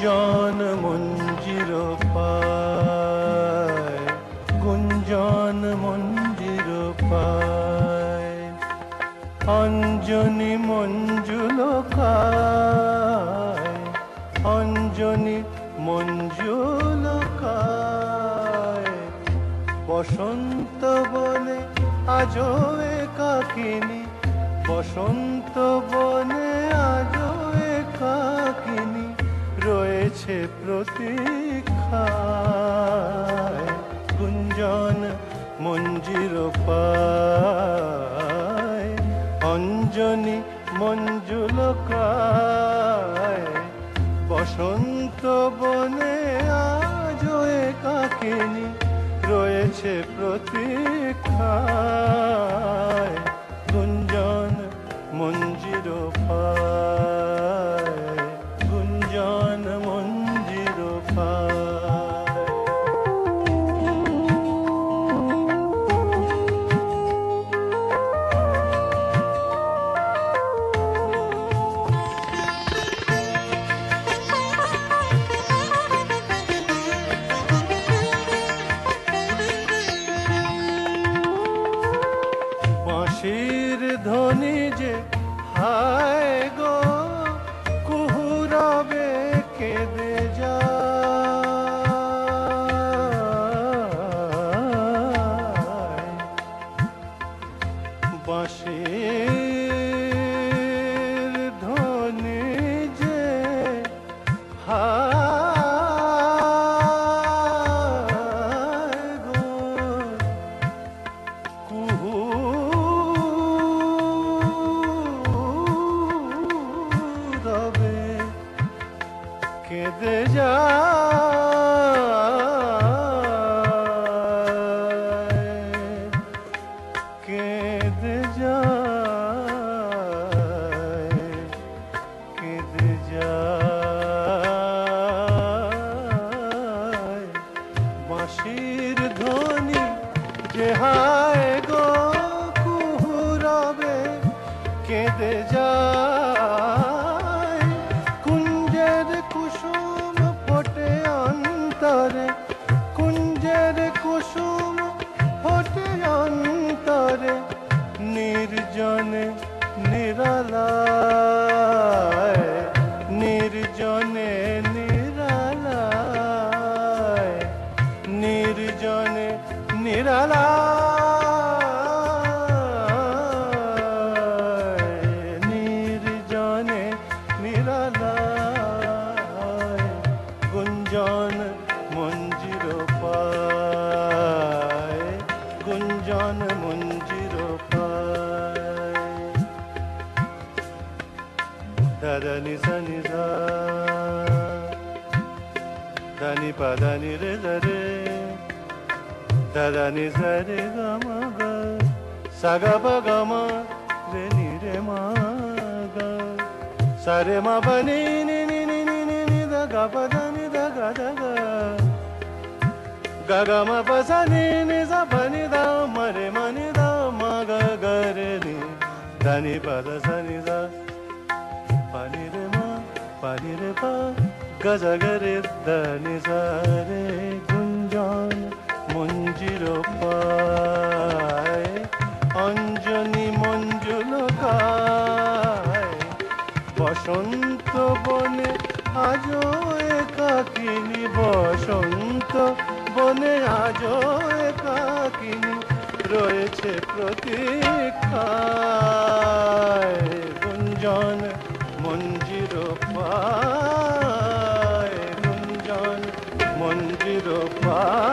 গুঞ্জন মঞ্জির পায়, গুঞ্জন মঞ্জির পায়, অঞ্জনী মঞ্জুলকায়, অঞ্জনী মঞ্জুলকায়। বসন্ত বনে আজো একাকিনী, বসন্ত বনে আজো একাকিনী রয়েছে প্রতীক্ষায়। গুঞ্জন মঞ্জির পায়, অঞ্জনী মঞ্জুলকায়। বসন্ত বনে আজো একাকিনী রয়েছে প্রতীক্ষায়। গুঞ্জন মঞ্জির পায়, গুঞ্জন মঞ্জির পায়। বাঁশির ধ্বনি যে হায় গো কুহুরবে কেঁদে যায়। বাঁশির ধ্বনি যে হায় গো কুহু রবে কেঁদে যায়, কেঁদে যায়, কেঁদে যায়। বাঁশির ধ্বনি যে হায় গো কুহুরবে কেঁদে যায়। কুঞ্জের কুসুম ফোটে অন্তরে, কুঞ্জের কুসুম ফোটে অন্তরে, নির্জনে নিরালায়, নির্জনে নিরালায়, নির্জনে নিরালায়, নির্জনে নিরালায়। গুঞ্জন মঞ্জির পায়, গুঞ্জন মঞ্জির পায়। দাদা নিসা নিসা দানি পাদানি রে রে, দাদা নিসা রে গামা গা, সাগা পা গামা রে নি রে মা গা, সারে মা পানি নি নি নি নি নি নি দা গা পা দা নি দা গা দা গা, গা গা মা পা সা নি নি সা পা নি দা মা রে মা নি দা মা গা গা রে নি, দা নি পা দা সা নি দা পা নি রে মা পা নি রে পা, গা জা গা রে দা নি সা রে। গুঞ্জন মঞ্জির পায়, অঞ্জনী মঞ্জুলকায়। বসন্ত বনে আজো একাকিনী, বসন্ত বনে আজো একাকিনী রয়েছে প্রতীক্ষায়। গুঞ্জন মঞ্জির পায়, গুঞ্জন মঞ্জির পায়।